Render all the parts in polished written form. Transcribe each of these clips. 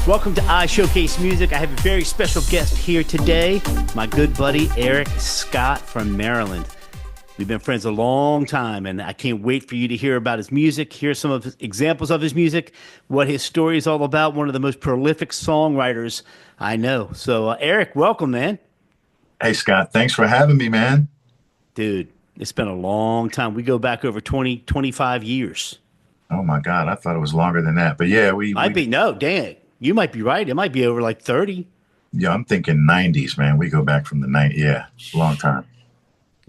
Welcome to iShowcase Music. I have a very special guest here today, my good buddy Eric Scott from Maryland. We've been friends a long time, and I can't wait for you to hear about his music, hear some of his examples of his music, what his story is all about. One of the most prolific songwriters I know. So, Eric, welcome, man. Hey, Scott, thanks for having me, man. Dude, it's been a long time. We go back over 20, 25 years. Oh my God, I thought it was longer than that. But yeah, No, dang. You might be right. It might be over like 30. yeah, I'm thinking 90s, man. We go back from the 90s. Yeah, long time.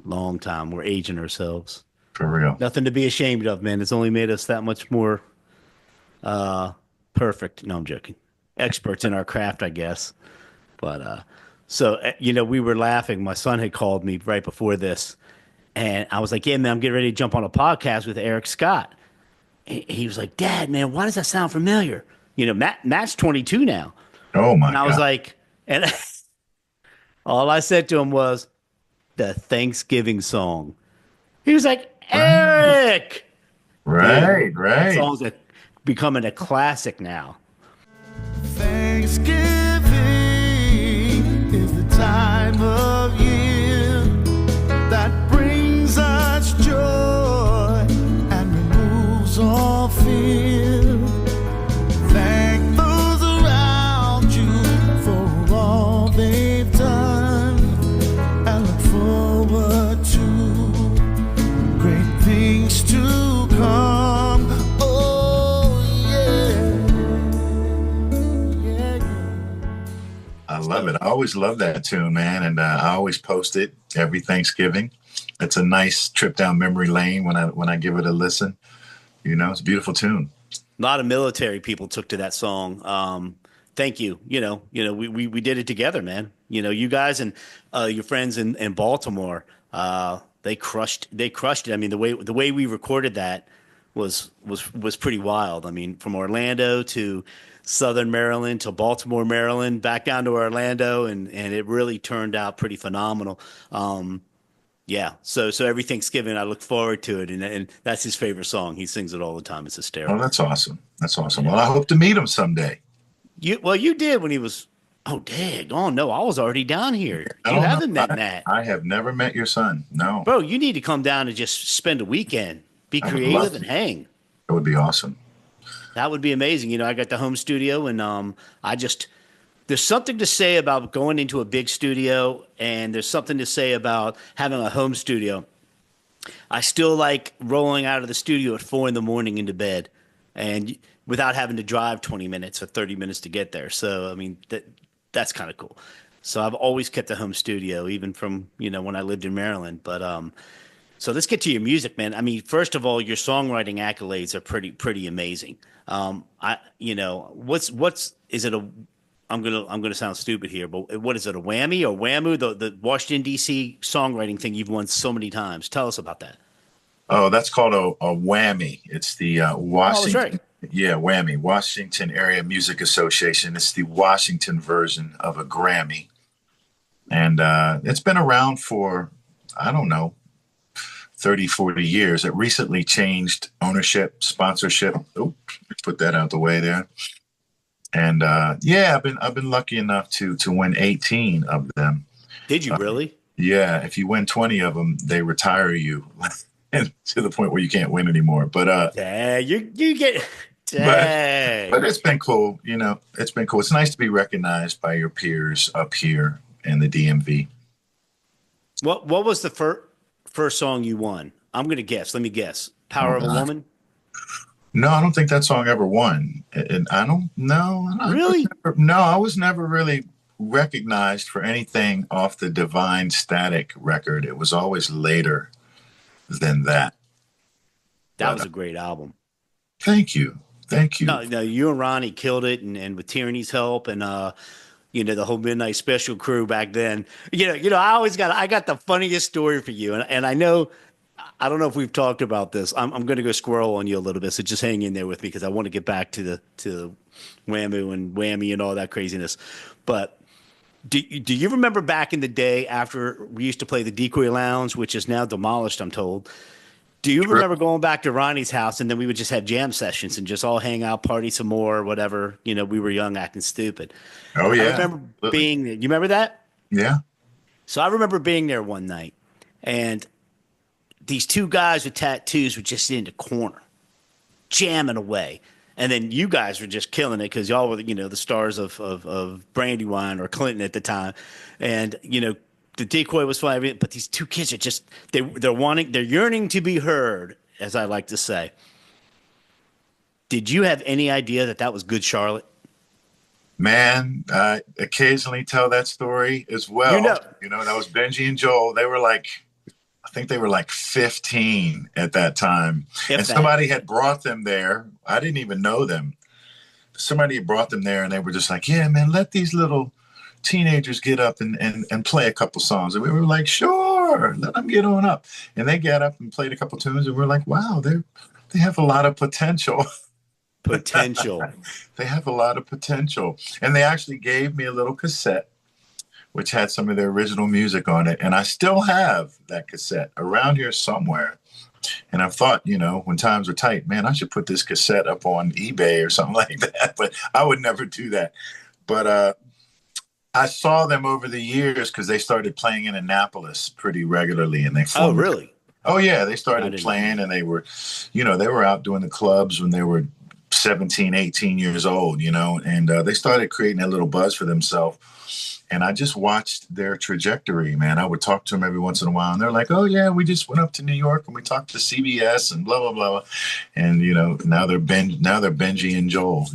Long time. We're aging ourselves. For real. Nothing to be ashamed of, man. It's only made us that much more perfect. No, I'm joking. Experts in our craft, I guess. But we were laughing. My son had called me right before this, and I was like, "Yeah, man, I'm getting ready to jump on a podcast with Eric Scott." He was like, "Dad, man, why does that sound familiar?" You know, Matt's 22 now, Oh my and I was God. like, and all I said to him was, "The Thanksgiving song." He was like, Right, "Eric." Dude, right, that right. song's becoming a classic now. Thanksgiving is the time of year that brings us joy and removes all fear. Thank those around you for all they've done and look forward to great things to come. Oh, yeah. I love it. I always love that tune, man. And I always post it every Thanksgiving. It's a nice trip down memory lane when I give it a listen. You know, it's a beautiful tune. A lot of military people took to that song. Thank you. We did it together, man. You know, you guys and your friends in Baltimore, they crushed it. I mean, the way we recorded that was pretty wild. I mean, from Orlando to Southern Maryland to Baltimore, Maryland, back down to Orlando, and it really turned out pretty phenomenal. Yeah, so every Thanksgiving I look forward to it, and that's his favorite song. He sings it all the time. It's Oh, hysterical. that's awesome. That's awesome. Well, I hope to meet him someday. You did when he was. Oh, dang! Oh no, I was already down here. I You don't know. haven't met Nat, I have never met your son. No, bro. You need to come down and just spend a weekend, be I would love creative, to. and hang. That would be awesome. That would be amazing. You know, I got the home studio, and I just there's something to say about going into a big studio, and there's something to say about having a home studio. I still like rolling out of the studio at 4 a.m. into bed, and without having to drive 20 minutes or 30 minutes to get there. So I mean that's kind of cool. So I've always kept a home studio, even from when I lived in Maryland. But so let's get to your music, man. I mean, first of all, your songwriting accolades are pretty amazing. What's is it a I'm gonna sound stupid here, but what is it, a whammy or whammoo? The Washington D.C. songwriting thing you've won so many times. Tell us about that. Oh, that's called a whammy. It's the Oh, that's right. Washington, yeah, whammy, Washington Area Music Association. It's the Washington version of a Grammy. And it's been around for, I don't know, 30, 40 years. It recently changed ownership, sponsorship. Oh, put that out the way there. And yeah, I've been lucky enough to win 18 of them. Did you really? Yeah, if you win 20 of them, they retire you and to the point where you can't win anymore. Dang, you get But dang. but it's been cool. You know, it's been cool. It's nice to be recognized by your peers up here in the DMV. What was the first song you won? I'm gonna guess. Let me guess. Oh Power of a God. Woman. No, I don't think that song ever won. And I don't know. Really? No, I was never really recognized for anything off the Divine Static record. It was always later than that. That But was a great album. thank you. Thank you. No, no, you and Ronnie killed it, and with Tyranny's help, and the whole Midnight Special crew back then. I got the funniest story for you, and I know. I don't know if we've talked about this. I'm going to go squirrel on you a little bit, so just hang in there with me because I want to get back to the whammoo and whammy and all that craziness. But do you remember back in the day after we used to play the Decoy Lounge, which is now demolished, I'm told? Do you True. remember going back to Ronnie's house and then we would just have jam sessions and just all hang out, party some more, whatever? We were young, acting stupid. Oh I yeah, remember absolutely. being there. You remember that? Yeah. So I remember being there one night, and these two guys with tattoos were just in the corner, jamming away. And then you guys were just killing it because y'all were, the stars of Brandywine or Clinton at the time. And, the decoy was fine, but these two kids are just, they're yearning to be heard, as I like to say. Did you have any idea that that was Good Charlotte? Man, I occasionally tell that story as You well. know, That was Benji and Joel. They were like, I think they were like 15 at that time. if And that. somebody had brought them there. I didn't even know them. Somebody had brought them there and they were just like, yeah, man, let these little teenagers get up and play a couple songs. And we were like, sure, let them get on up. And they got up and played a couple tunes. And we're like, wow, they have a lot of potential. Potential. They have a lot of potential. And they actually gave me a little cassette, which had some of their original music on it. And I still have that cassette around here somewhere. And I've thought, when times are tight, man, I should put this cassette up on eBay or something like that. But I would never do that. But I saw them over the years because they started playing in Annapolis pretty regularly. And they Oh, formed. really? Oh, yeah. They I started didn't know. playing and they were out doing the clubs when they were 17, 18 years old, and they started creating a little buzz for themselves. And I just watched their trajectory, man. I would talk to them every once in a while, and they're like, "Oh yeah, we just went up to New York and we talked to CBS and blah blah blah." And now they're Benji and Joel.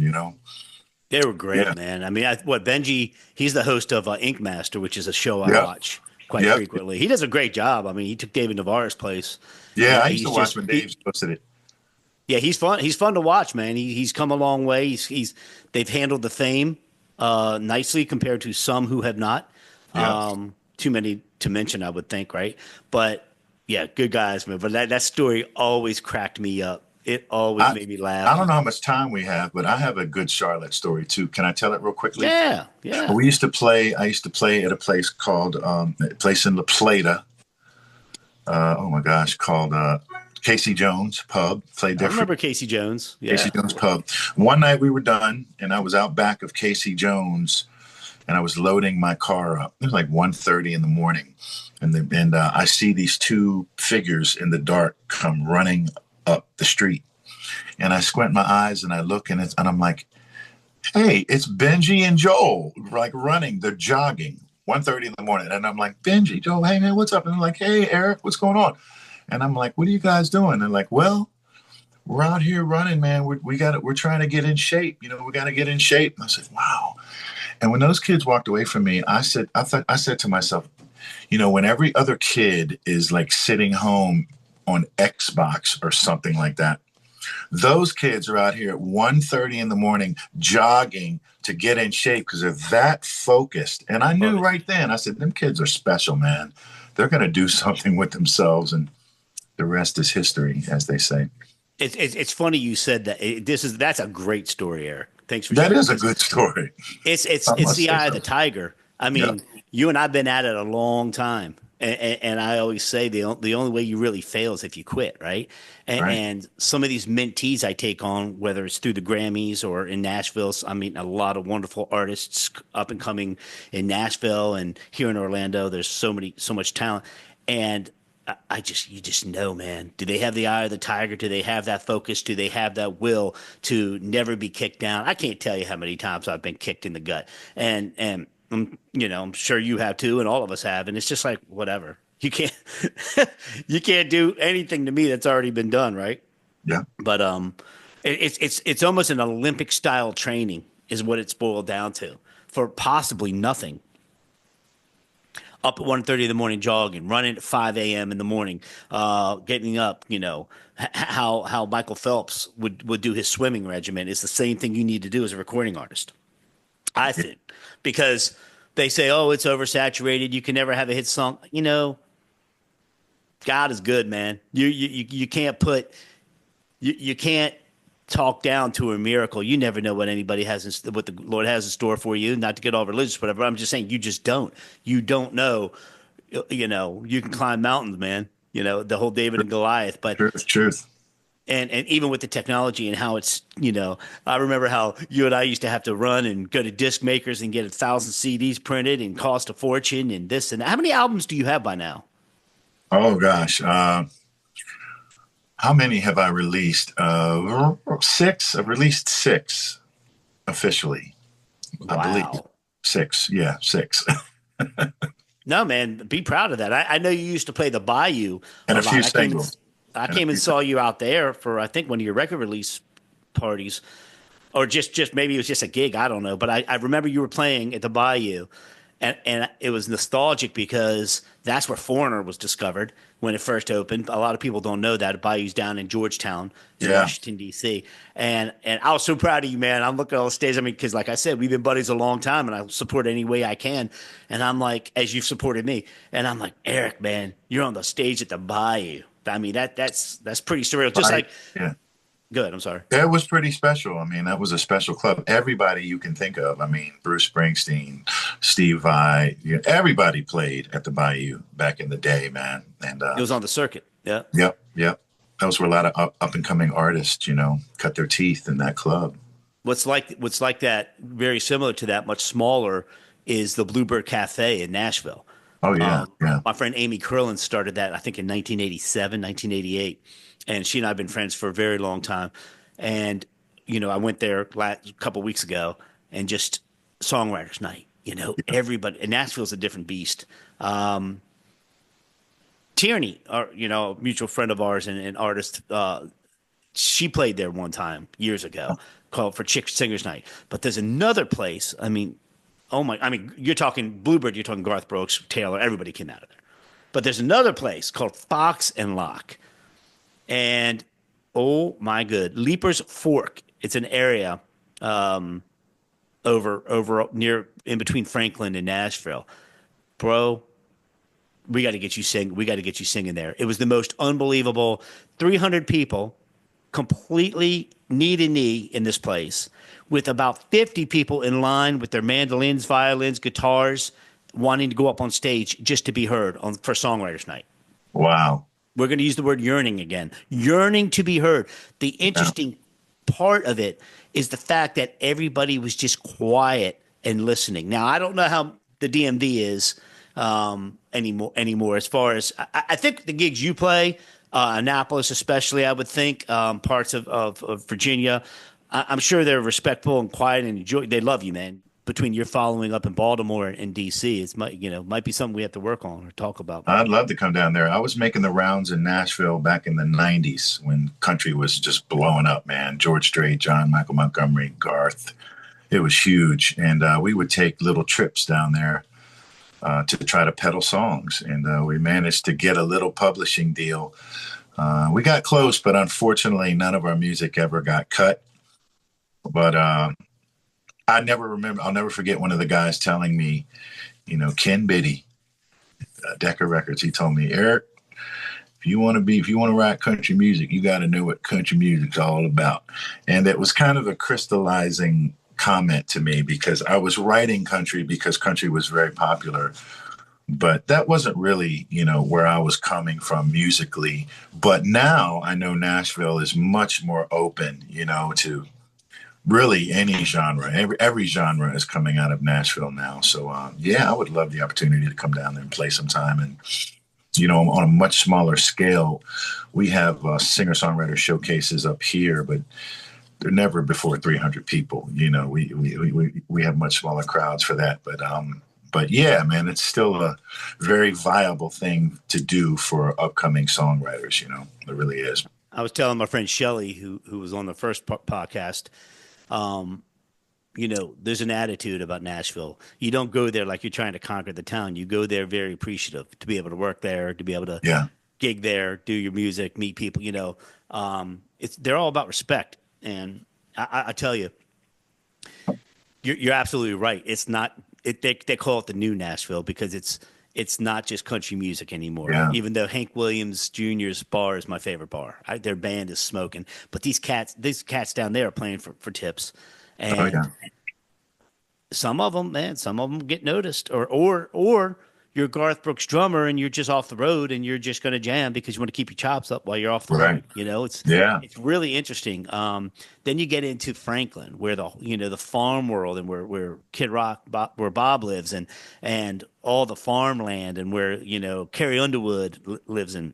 They were great, Yeah, man. I mean, Benji, he's the host of Ink Master, which is a show I yeah, watch quite yeah, frequently. He does a great job. I mean, he took David Navarro's place. yeah. I used to He's watch just when Dave posted it. yeah, he's fun. He's fun to watch, man. He's come a long way. They've handled the fame nicely compared to some who have not. Yeah. Too many to mention, I would think, right? But yeah, good guys, man. But that story always cracked me up. It always I made me I laugh. don't know how much time we have, but I have a good Charlotte story too. Can I tell it real quickly? Yeah, yeah. We used to play. I used to play at a place called a place in La Plata. Oh my gosh, called Casey Jones Pub. Played I there for remember Casey Jones. Casey Yeah. Jones Pub. One night we were done, and I was out back of Casey Jones, and I was loading my car up. It was like 1:30 in the morning, and I see these two figures in the dark come running up the street, and I squint my eyes and I look, and I'm like, hey, it's Benji and Joel, like running. They're jogging. 1:30 in the morning. And I'm like, Benji, Joel, hey man, what's up? And they're like, hey, Eric, what's going on? And I'm like, what are you guys doing? And they're like, well, we're out here running, man. We're trying to get in shape. We got to get in shape. And I said, wow. And when those kids walked away from me, I said to myself, when every other kid is like sitting home on Xbox or something like that, those kids are out here at 1:30 in the morning jogging to get in shape because they're that focused. And I Love knew it. right then, I said, them kids are special, man. They're going to do something with themselves. And the rest is history, as they say. It's funny you said that. That's a great story, Eric. Thanks for That sharing is a this. good story. I It's must the say eye of so. the tiger. I Yeah. mean, you and I've been at it a long time, and I always say the only way you really fail is if you quit, right? Right. And some of these mentees I take on, whether it's through the Grammys or in Nashville, I mean, a lot of wonderful artists up and coming in Nashville and here in Orlando. There's so much talent, and you just know, man. Do they have the eye of the tiger? Do they have that focus? Do they have that will to never be kicked down? I can't tell you how many times I've been kicked in the gut, and I'm sure you have too, and all of us have. And it's just like whatever. You can't you can't do anything to me that's already been done, right? Yeah. But it's almost an Olympic style training is what it's boiled down to for possibly nothing up at 1:30 in the morning jogging, running at 5 a.m. in the morning, getting up, how Michael Phelps would do his swimming regimen is the same thing you need to do as a recording artist, I think, because they say, oh, it's oversaturated. You can never have a hit song. God is good, man. You can't you can't talk down to a miracle. You never know what what the Lord has in store for you. Not to get all religious, whatever. I'm just saying, you just don't. You don't know. You can climb mountains, man. the whole David and Goliath. But Truth. and even with the technology and how it's, I remember how you and I used to have to run and go to disc makers and get 1,000 CDs printed and cost a fortune and this and that. How many albums do you have by now? Oh gosh. How many have I released? 6. I've released 6 officially. I believe Wow. 6. Yeah, 6. No, man, be proud of that. I know you used to play the Bayou And a a few lot. singles. I And a came and few saw you out there for, I think, one of your record release parties, or just maybe it was just a gig. I don't know. But I remember you were playing at the Bayou, and it was nostalgic because that's where Foreigner was discovered when it first opened. A lot of people don't know that. Bayou's down in Georgetown in Yeah. Washington, D.C. And I was so proud of you, man. I'm looking at all the stage. I mean, because like I said, we've been buddies a long time, and I support any way I can. And I'm like, as you've supported me, and I'm like, Eric, man, you're on the stage at the Bayou. I mean, that's pretty surreal. Just like, Yeah. good. I'm sorry. It was pretty special. I mean, that was a special club. Everybody you can think of. I mean, Bruce Springsteen, Steve Vai, everybody played at the Bayou back in the day, man. And It was on the circuit. Yeah. yep. Those were a lot of up and coming artists, cut their teeth in that club. What's like that, very similar to that, much smaller, is the Bluebird Cafe in Nashville. Oh yeah, yeah. My friend Amy Curlin started that, I think, in 1987, 1988. And she and I have been friends for a very long time. And, I went there a couple weeks ago and just songwriters night, everybody. And Nashville's a different beast. Tierney, a mutual friend of ours and artist, she played there one time years ago called for Chick Singers Night. But there's another place. I mean, you're talking Bluebird, you're talking Garth Brooks, Taylor, everybody came out of there. But there's another place called Fox and Lock. And oh my good, Leaper's Fork. It's an area over near in between Franklin and Nashville. Bro, we got to get you singing there. It was the most unbelievable 300 people completely knee to knee in this place with about 50 people in line with their mandolins, violins, guitars wanting to go up on stage just to be heard for Songwriters Night. Wow. We're going to use the word yearning again. Yearning to be heard. The interesting part of it is the fact that everybody was just quiet and listening. Now, I don't know how the DMV is anymore as far as I think the gigs you play, Annapolis especially, I would think, parts of Virginia, I'm sure they're respectful and quiet and enjoy. They love you, man. Between your following up in Baltimore and DC, it's might be something we have to work on or talk about. I'd love to come down there. I was making the rounds in Nashville back in the 90s when country was just blowing up, man. George Strait, John Michael Montgomery, Garth. It was huge. And we would take little trips down there to try to peddle songs. And we managed to get a little publishing deal. We got close, but unfortunately, none of our music ever got cut. But I'll never forget one of the guys telling me, Ken Biddy, Decca Records, he told me, Eric, if you want to write country music, you got to know what country music's all about. And it was kind of a crystallizing comment to me because I was writing country because country was very popular. But that wasn't really, where I was coming from musically. But now I know Nashville is much more open, to really any genre. Every genre is coming out of Nashville now. So, I would love the opportunity to come down there and play sometime. And, on a much smaller scale, we have singer-songwriter showcases up here, but they're never before 300 people. We have much smaller crowds for that. But yeah, man, it's still a very viable thing to do for upcoming songwriters. It really is. I was telling my friend Shelly, who was on the first podcast, there's an attitude about Nashville. You don't go there like you're trying to conquer the town. You go there very appreciative to be able to work there, to be able to gig there, do your music, meet people. They're all about respect. And I tell you, you're absolutely right. It's not. They call it the new Nashville because it's not just country music anymore. Yeah. Even though Hank Williams Jr.'s bar is my favorite bar, their band is smoking. But these cats down there are playing for tips, and some of them get noticed, or you're Garth Brooks drummer and you're just off the road and you're just going to jam because you want to keep your chops up while you're off the Right. road. You know, Yeah. it's really interesting. Then you get into Franklin, where the farm world and where Kid Rock, where Bob lives, and all the farmland, and where Carrie Underwood lives in.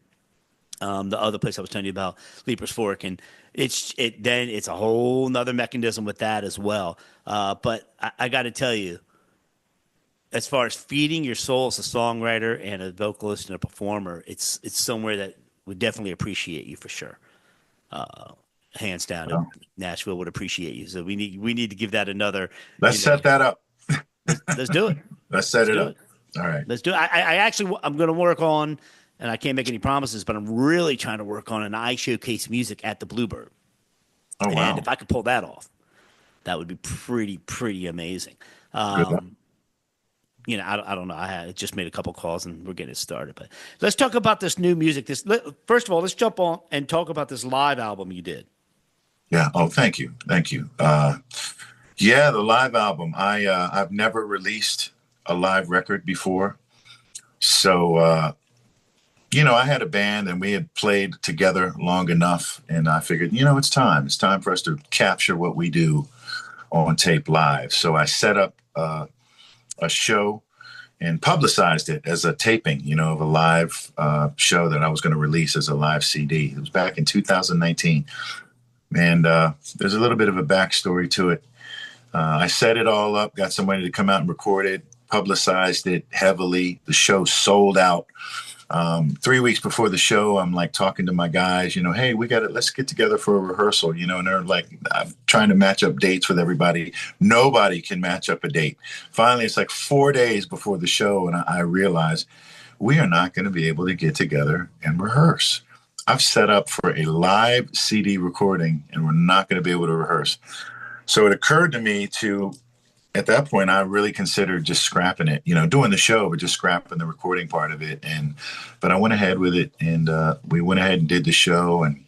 The other place I was telling you about, Leaper's Fork, and then it's a whole nother mechanism with that as well. But I got to tell you, as far as feeding your soul as a songwriter and a vocalist and a performer, it's somewhere that would definitely appreciate you for sure. Hands down, Well, Nashville would appreciate you. So we need to give that another. let's set that up. Let's do it. Let's set Let's it do up. it. All right. Let's do it. I actually I'm going to work on, and I can't make any promises, but I'm really trying to work on an iShowcase music at the Bluebird. Oh, wow. And if I could pull that off, that would be pretty amazing. Good luck. I don't know. I just made a couple calls and we're getting it started. But let's talk about this new music. First of all, let's jump on and talk about this live album you did. Yeah. Oh, thank you. Thank you. Yeah, the live album. I've never released a live record before. So, I had a band and we had played together long enough. And I figured, it's time. It's time for us to capture what we do on tape live. So I set up a show and publicized it as a taping, of a live show that I was going to release as a live CD. It was back in 2019. And there's a little bit of a backstory to it. I set it all up, got somebody to come out and record it, publicized it heavily. The show sold out. 3 weeks before the show, I'm like talking to my guys, hey, let's get together for a rehearsal, and they're like, I'm trying to match up dates with everybody. Nobody can match up a date. Finally, it's like 4 days before the show. And I realize we are not going to be able to get together and rehearse. I've set up for a live CD recording and we're not going to be able to rehearse. So it occurred to me at that point, I really considered just scrapping it, doing the show, but just scrapping the recording part of it. But I went ahead with it and we went ahead and did the show. And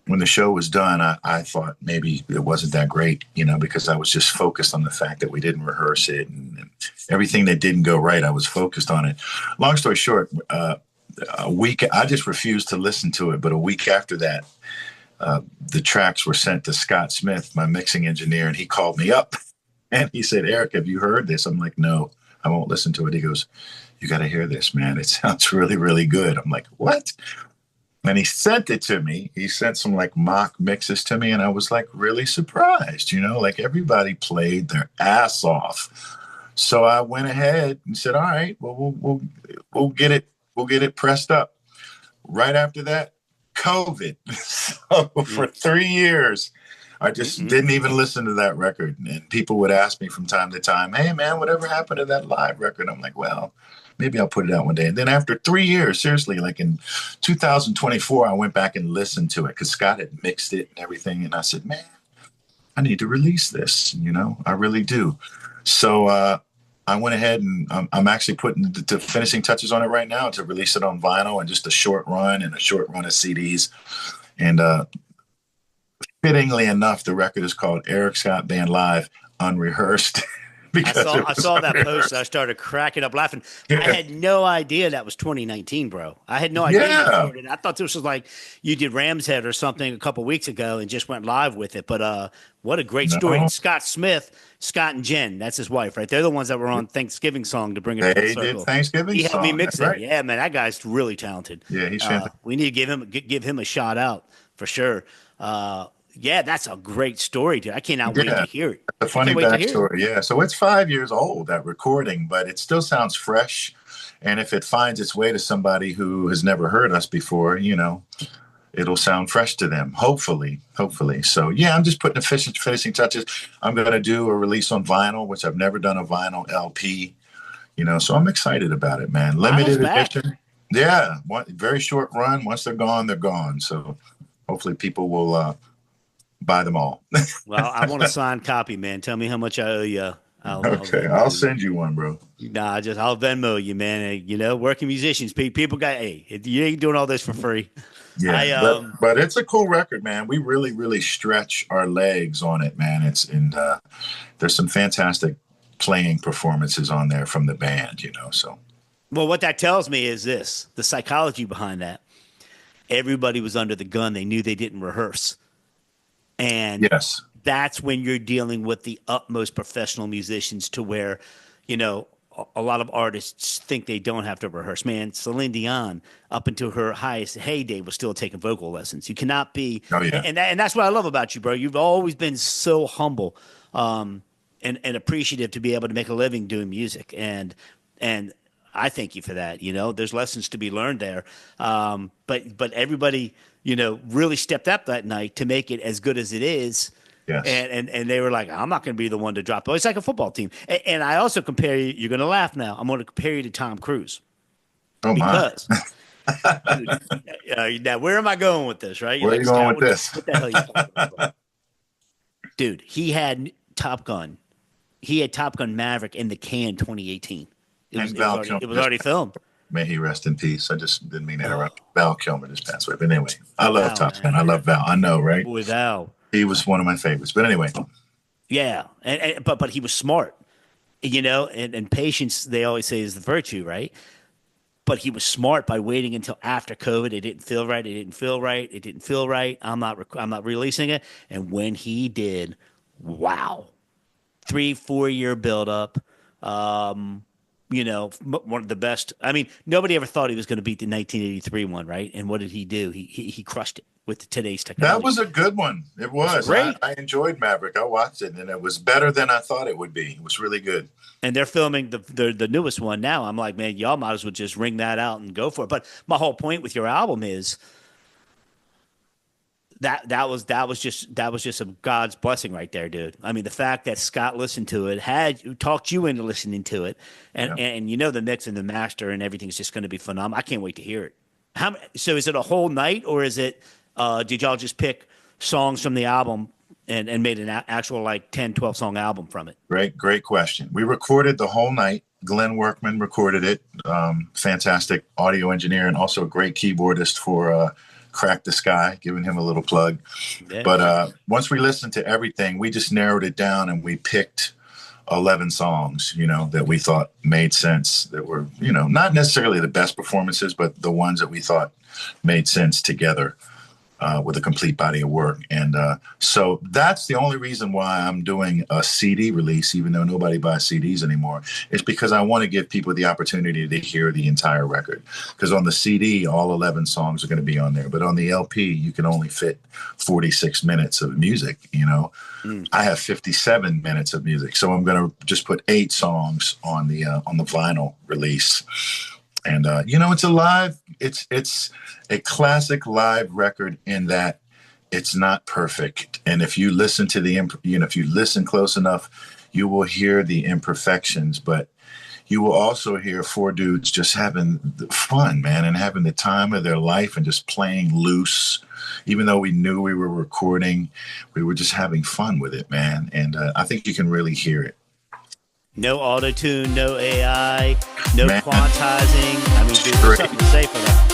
when the show was done, I thought maybe it wasn't that great, because I was just focused on the fact that we didn't rehearse it and everything that didn't go right. I was focused on it. Long story short, a week, I just refused to listen to it. But a week after that, the tracks were sent to Scott Smith, my mixing engineer, and he called me up. And he said, Eric, have you heard this? I'm like, no, I won't listen to it. He goes, you got to hear this, man. It sounds really, really good. I'm like, what? And he sent it to me. He sent some like mock mixes to me. And I was like really surprised, like everybody played their ass off. So I went ahead and said, all right, well, we'll get it pressed up. Right after that, COVID. So for 3 years, I just didn't even listen to that record. And people would ask me from time to time, hey, man, whatever happened to that live record? I'm like, well, maybe I'll put it out one day. And then after 3 years, seriously, like in 2024, I went back and listened to it because Scott had mixed it and everything. And I said, man, I need to release this, I really do. So I went ahead and I'm actually putting the finishing touches on it right now to release it on vinyl and just a short run of CDs. And fittingly enough, the record is called Eric Scott Band Live Unrehearsed. I saw that post and I started cracking up laughing. Yeah. I had no idea that was 2019, bro. I had no idea. Yeah. I thought this was like you did Ram's Head or something a couple weeks ago and just went live with it. But what a great story. And Scott Smith, Scott and Jen, that's his wife, right? They're the ones that were on Thanksgiving song to bring it full circle. They did Thanksgiving He helped me mix it. Right. Yeah, man, that guy's really talented. Yeah, he's fantastic. We need to give him a shout out for sure. Yeah, that's a great story, dude. I cannot wait to hear it. A funny backstory. Yeah. So it's 5 years old, that recording, but it still sounds fresh. And if it finds its way to somebody who has never heard us before, it'll sound fresh to them. Hopefully. So yeah, I'm just putting the finishing touches. I'm going to do a release on vinyl, which I've never done a vinyl LP, so I'm excited about it, man. Limited edition. Yeah. Very short run. Once they're gone, they're gone. So hopefully people will, buy them all. Well, I want a signed copy, man. Tell me how much I owe you. I'll send you one, bro. Nah, I'll Venmo you, man. Working musicians, people you ain't doing all this for free. Yeah, but it's a cool record, man. We really, really stretch our legs on it, man. There's some fantastic playing performances on there from the band, so. Well, what that tells me is this: the psychology behind that. Everybody was under the gun. They knew they didn't rehearse, and Yes. that's when you're dealing with the utmost professional musicians to where, you know, a lot of artists think they don't have to rehearse. Man, Celine Dion, up until her highest heyday, was still taking vocal lessons. You cannot be, Oh yeah. and that's what I love about you, bro. You've always been so humble, and appreciative to be able to make a living doing music, and I thank you for that. You know, there's lessons to be learned there, but everybody, you know, really stepped up that night to make it as good as it is. Yes. And they were like, I'm not going to be the one to drop. It's like a football team. And I also compare you. You're going to laugh now. I'm going to compare you to Tom Cruise Oh my. because dude, now where am I going with this? Right? You're Where are like, you going "Scott, with this?" what the hell are you talking about?" Dude, he had Top Gun. He had Top Gun Maverick in the can 2018. And Val It was already filmed. May he rest in peace. I just didn't mean to interrupt. Val Kilmer just passed away. But anyway, I love Wow, Top Gun. man. I love Val. I know, right? With Al. He was one of my favorites. But anyway, Yeah, but he was smart, you know, and patience they always say is the virtue, right? But he was smart by waiting until after COVID. It didn't feel right. It didn't feel right. It didn't feel right. I'm not releasing it. And when he did, wow, 3-4 year buildup. You know, one of the best. I mean, nobody ever thought he was going to beat the 1983 one, right? And what did he do? He crushed it with today's technology. that was a good one. It was. Great. I enjoyed Maverick. I watched it, and it was better than I thought it would be. It was really good. And they're filming the newest one now. I'm like, man, y'all might as well just ring that out and go for it. But my whole point with your album is that was just a God's blessing right there, dude. I mean, the fact that Scott listened to it, had talked you into listening to it, and you know the mix and the master and everything's just going to be phenomenal. I can't wait to hear it. So is it a whole night, or is it? Did y'all just pick songs from the album and made an actual like 10, 12 song album from it? Great question. We recorded the whole night. Glenn Workman recorded it. Fantastic audio engineer and also a great keyboardist for Crack the Sky, giving him a little plug. Yeah. But once we listened to everything, we just narrowed it down and we picked 11 songs, you know, that we thought made sense, that were, you know, not necessarily the best performances, but the ones that we thought made sense together with a complete body of work. And so that's the only reason why I'm doing a CD release, even though nobody buys CDs anymore. It's because I want to give people the opportunity to hear the entire record. Because on the CD, all 11 songs are going to be on there. But on the LP, you can only fit 46 minutes of music, you know. I have 57 minutes of music. So I'm going to just put 8 songs on the vinyl release. And, you know, it's a classic live record in that it's not perfect. And if you listen to if you listen close enough, you will hear the imperfections, but you will also hear 4 dudes just having fun, man, and having the time of their life and just playing loose. Even though we knew we were recording, we were just having fun with it, man. And I think you can really hear it. No auto-tune, no AI, no Man. quantizing. I mean, dude, there's Great. something to say for that.